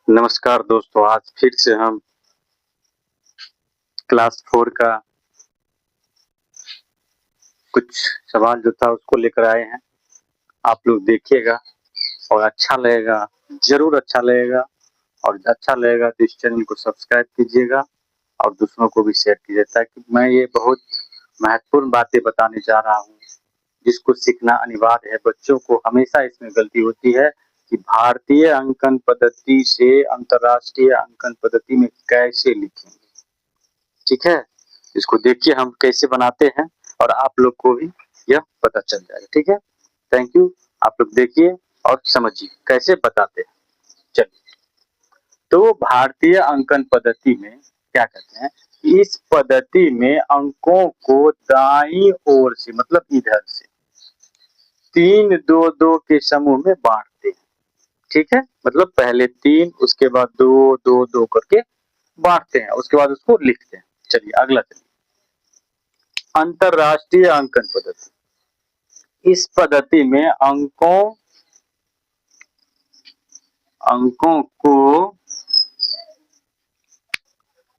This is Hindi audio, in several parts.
नमस्कार दोस्तों, आज फिर से हम क्लास 4 का कुछ सवाल जो था उसको लेकर आए हैं। आप लोग देखिएगा और अच्छा लगेगा, ज़रूर अच्छा लगेगा और अच्छा लगेगा तो इस चैनल को सब्सक्राइब कीजिएगा और दूसरों को भी शेयर कीजिए ताकि मैं ये बहुत महत्वपूर्ण बातें बताने जा रहा हूँ, जिसको सीखना अनिवार्य है। बच्चों को हमेशा इसमें गलती होती है कि भारतीय अंकन पद्धति से अंतर्राष्ट्रीय अंकन पद्धति में कैसे लिखेंगे। ठीक है, इसको देखिए हम कैसे बनाते हैं और आप लोग को भी यह पता चल जाएगा। ठीक है, थैंक यू। आप लोग देखिए और समझिए कैसे बताते हैं। चलिए, तो भारतीय अंकन पद्धति में क्या कहते हैं, इस पद्धति में अंकों को दाईं ओर से मतलब इधर से 3 2 के समूह में बांटते हैं। ठीक है, मतलब पहले 3 उसके बाद 2 2 2 करके बांटते हैं, उसके बाद उसको लिखते हैं। चलिए अगला चलिए, अंतरराष्ट्रीय अंकन पद्धति। इस पद्धति में अंकों को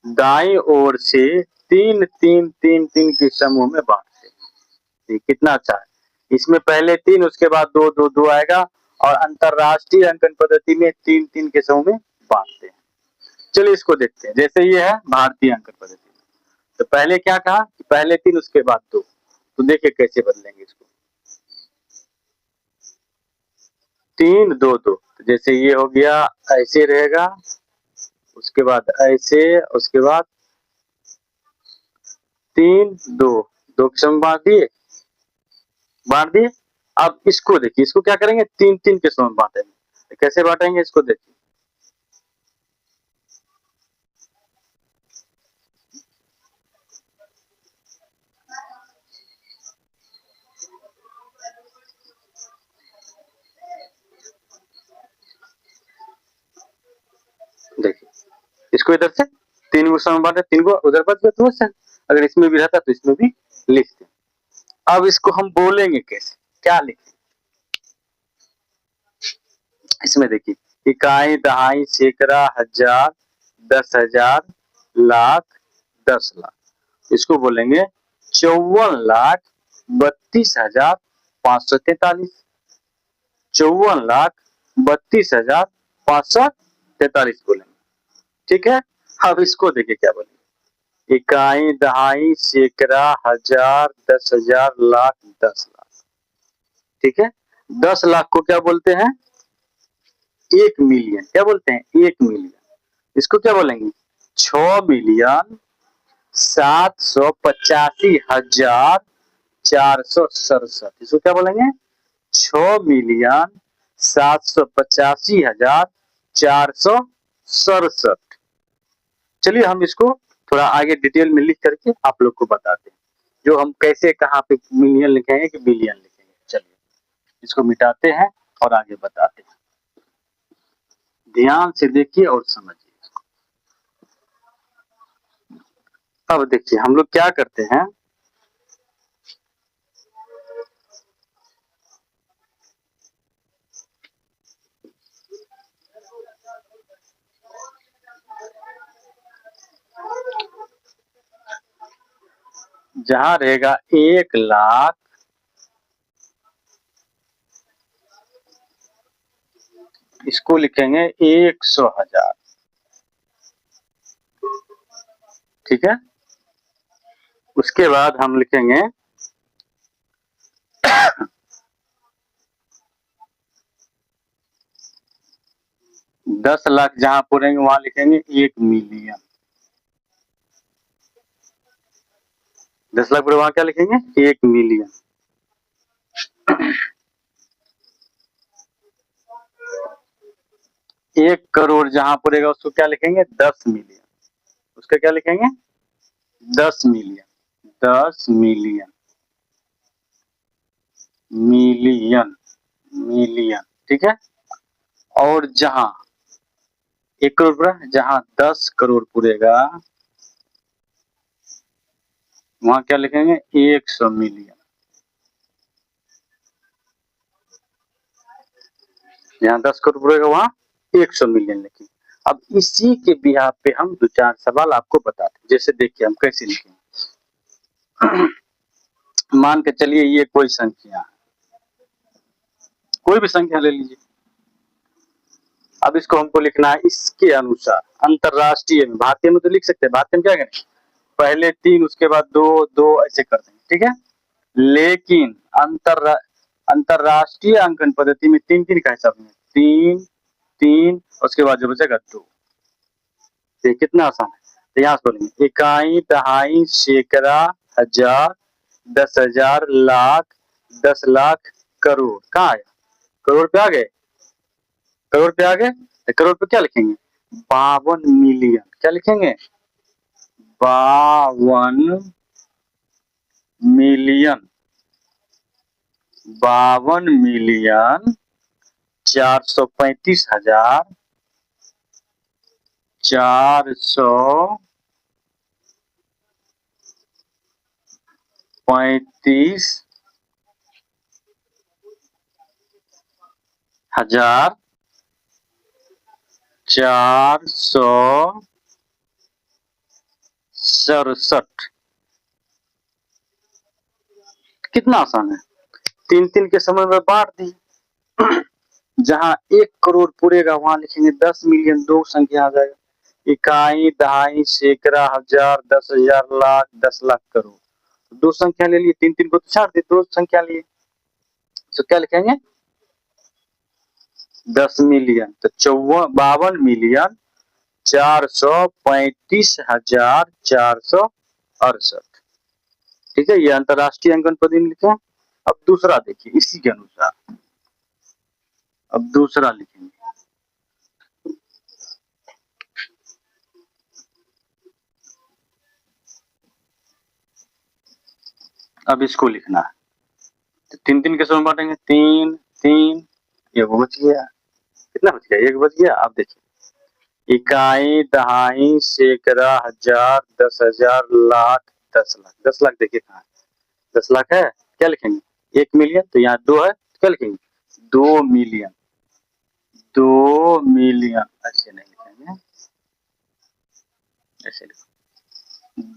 दाईं ओर से 3 3 3 3 के समूह में बांटते हैं। कितना अच्छा है, इसमें पहले 3 उसके बाद 2 2 2 आएगा और अंतरराष्ट्रीय अंकन पद्धति में 3 3 के समूह में बांटते हैं। चलिए इसको देखते हैं। जैसे ये है भारतीय अंकन पद्धति, तो पहले क्या कहा कि पहले 3 उसके बाद 2, तो देखिए कैसे बदलेंगे इसको। 3 2 2, तो जैसे ये हो गया ऐसे रहेगा, उसके बाद ऐसे, उसके बाद 3 2 2 के समूह बांट दिए। अब इसको देखिए, इसको क्या करेंगे, 3 3 के समूह बांटेंगे। कैसे बांटेंगे इसको देखिए, देखिए इसको इधर से 3 को समूह बांटे, 3 को उधर बच गया तो बस। अगर इसमें भी रहता तो इसमें भी लिखते। अब इसको हम बोलेंगे कैसे, क्या लिखें, इसमें देखिए इकाई दहाई सैकड़ा हजार 10,000 लाख 10,00,000, इसको बोलेंगे 54,32,543। 54,32,543 बोलेंगे। ठीक है, अब इसको देखिए क्या बोलेंगे, इकाई दहाई सैकड़ा हजार 10,000 लाख 10,00,000। ठीक है, 10,00,000 को क्या बोलते हैं, 1 मिलियन। क्या बोलते हैं, 1 मिलियन। इसको क्या बोलेंगे, 6,785,467। इसको क्या बोलेंगे, 6,785,467। चलिए हम इसको थोड़ा आगे डिटेल में लिख करके आप लोग को बताते हैं, जो हम कैसे कहाँ पे मिलियन लिखेंगे कि बिलियन लिखेंगे। चलिए इसको मिटाते हैं और आगे बताते हैं। ध्यान से देखिए और समझिए। अब देखिए हम लोग क्या करते हैं, जहां रहेगा 1,00,000, इसको लिखेंगे 100,000। ठीक है, उसके बाद हम लिखेंगे 10,00,000, जहां पूरेंगे वहां लिखेंगे 1 मिलियन। 10,00,000 पूरे वहां क्या लिखेंगे, 1 मिलियन। 1 करोड़ जहां पूरेगा उसको क्या लिखेंगे, 10 मिलियन। उसका क्या लिखेंगे, 10 मिलियन। 10 million, million, million. ठीक है, और जहां 1 करोड़ पूरा, जहां 10 करोड़ पूरेगा वहां क्या लिखेंगे, 100 मिलियन। जहां 10 करोड़ पूरेगा वहां 100 मिलियन लिखेंगे। अब इसी के बिहार पे हम दो चार सवाल आपको बताते हैं। जैसे देखिए हम कैसे लिखेंगे। मान के चलिए ये कोई संख्या है, कोई भी संख्या ले लीजिए। अब इसको हमको लिखना है इसके अनुसार, अंतरराष्ट्रीय में। भारतीय में तो लिख सकते हैं, भारतीय में क्या करें, पहले 3 उसके बाद 2 2 ऐसे कर देंगे, ठीक है। लेकिन अंतरराष्ट्रीय अंकन पद्धति में 3 3 का हिसाब में 3 3 उसके बाद जो बचेगा 2। ये कितना आसान है। तो यहाँ से बोलेंगे इकाई, दहाई, सैकड़ा, हजार, 10,000, लाख, 10 लाख, करोड़। कहाँ आया, करोड़ पे आ गए, करोड़ पे आ गए। तो करोड़ पे क्या लिखेंगे, 52 मिलियन। क्या लिखेंगे, 52 मिलियन। 52 मिलियन 435,000 4,35,467। कितना आसान है। 3 3 के समय में बांट दी। जहां 1 करोड़ पूरेगा वहां लिखेंगे 10 मिलियन, 2 संख्या आ जाएगा। इकाई, दहाई, सैकड़ा, हजार, 10,000, लाख, 10 लाख, करोड़। 2 संख्या ले लिए, 3 3 को तो छाड़ दिए, 2 संख्या लिए। तो क्या लिखेंगे, 10 मिलियन। तो 52 मिलियन 435,468। ठीक है, ये अंतरराष्ट्रीय अंकन पद्धति में लिखे। अब दूसरा देखिए इसी के अनुसार, अब दूसरा लिखेंगे। अब इसको लिखना है। तो 3 3 कैसे बांटेंगे, 3 3, ये वो बच गया। कितना बच गया, 1 बच गया। अब देखिए इकाई, दहाई, सैकड़ा, हजार, 10,000, लाख, 10 लाख। 10 लाख देखिए कहाँ है, 10 लाख है। क्या लिखेंगे, 1 मिलियन। तो यहाँ 2 है, क्या लिखेंगे, 2 मिलियन। 2 मिलियन ऐसे नहीं लिखेंगे, ऐसे लिखो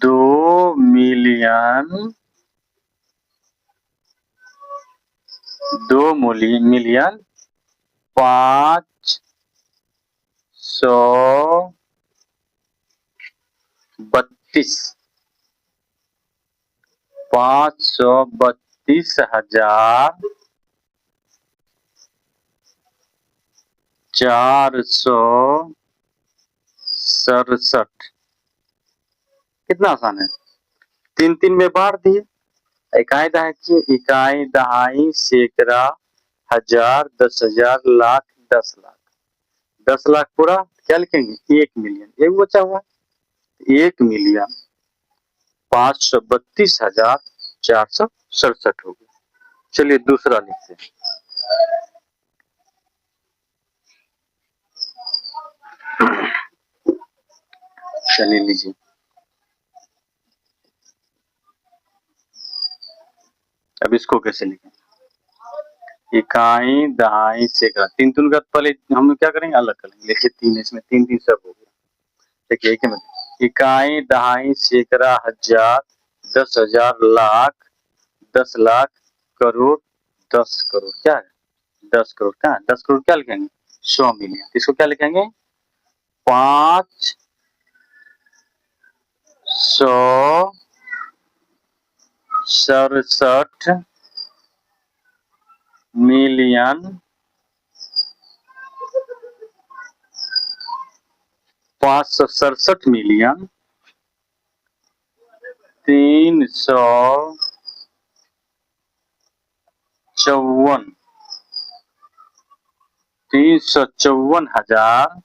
2 मिलियन, 2 मिलियन 532 532,467। कितना आसान है। 3 3 में बांट दिए। इकाई दहाई, इकाई, दहाई, सैकड़ा, हजार, 10,000, लाख, 10 लाख। 10 लाख पूरा, क्या लिखेंगे, 1 मिलियन। एक बचा हुआ, 1 मिलियन 532,467 हो गया। चलिए दूसरा लिखते हैं। चलिए लीजिए, अब इसको कैसे लिखें, इकाई, दहाई, सैकड़ा। 3 3 का पहले हम क्या करेंगे, अलग करेंगे। देखिए 3 इसमें 3 3 सब हो गया। देखिए एक में इकाई, दहाई, सैकड़ा, हजार, 10,000, लाख, 10 लाख, करोड़, 10 करोड़। क्या है, 10 करोड़। क्या है, 10 करोड़ क्या लिखेंगे, 100 मिलियन। इसको क्या लिखेंगे, 567 मिलियन 567 मिलियन 354,000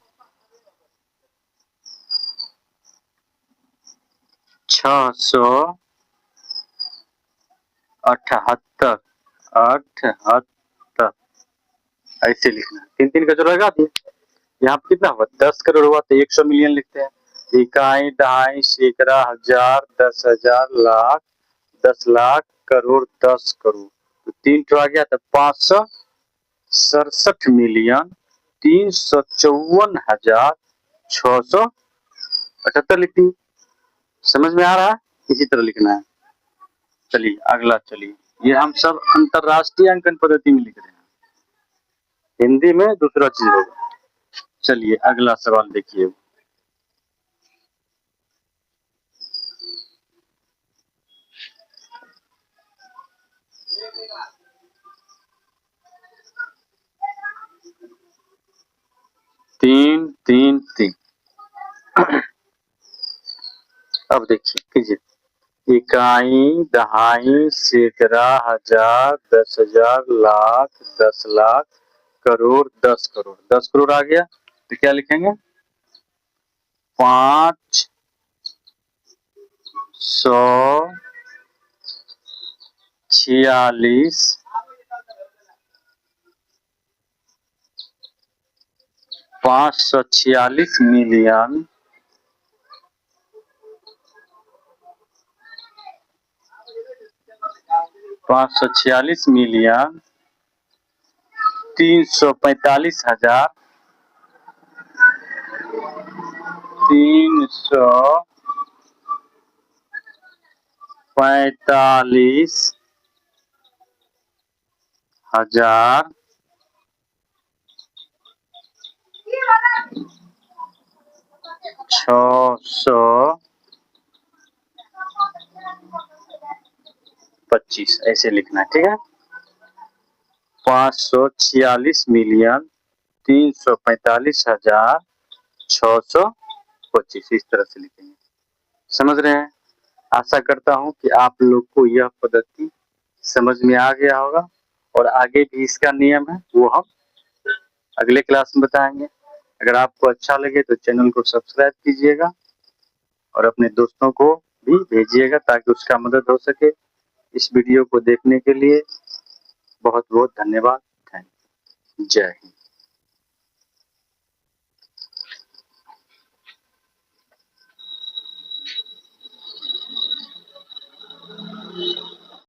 678 78 ऐसे लिखना है। 3 3 का जो लगा दिए। यहाँ पे कितना हुआ, 10 करोड़ हुआ तो 100 मिलियन लिखते हैं। इकाई, दहाई, सैकड़ा, हजार, 10,000, लाख, 10 लाख, करोड़, 10 करोड़। तो 3 तो आ गया, तो 567 मिलियन 354,000 678 लिखती। समझ में आ रहा है? इसी तरह लिखना है। चलिए अगला, चलिए ये हम सब अंतरराष्ट्रीय अंकन पद्धति में लिख रहे हैं, हिंदी में दूसरा चीज होगा। चलिए अगला सवाल देखिए। तीन तीन तीन। अब देखिए कीजिए, इकाई, दहाई, सैकड़ा, हजार, 10,000, लाख, 10 लाख, करोड़, 10 करोड़। 10 करोड़ आ गया तो क्या लिखेंगे? 546 546 मिलियन 546 मिलियन 345,000 345,000 625 ऐसे लिखना है, ठीक है। 546 मिलियन 345,625 इस तरह से लिखेंगे। समझ रहे हैं? आशा करता हूं कि आप लोग को यह पद्धति समझ में आ गया होगा, और आगे भी इसका नियम है वो हम अगले क्लास में बताएंगे। अगर आपको अच्छा लगे तो चैनल को सब्सक्राइब कीजिएगा और अपने दोस्तों को भी भेजिएगा ताकि उसका मदद हो सके। इस वीडियो को देखने के लिए बहुत बहुत धन्यवाद। Thank you. जय हिंद।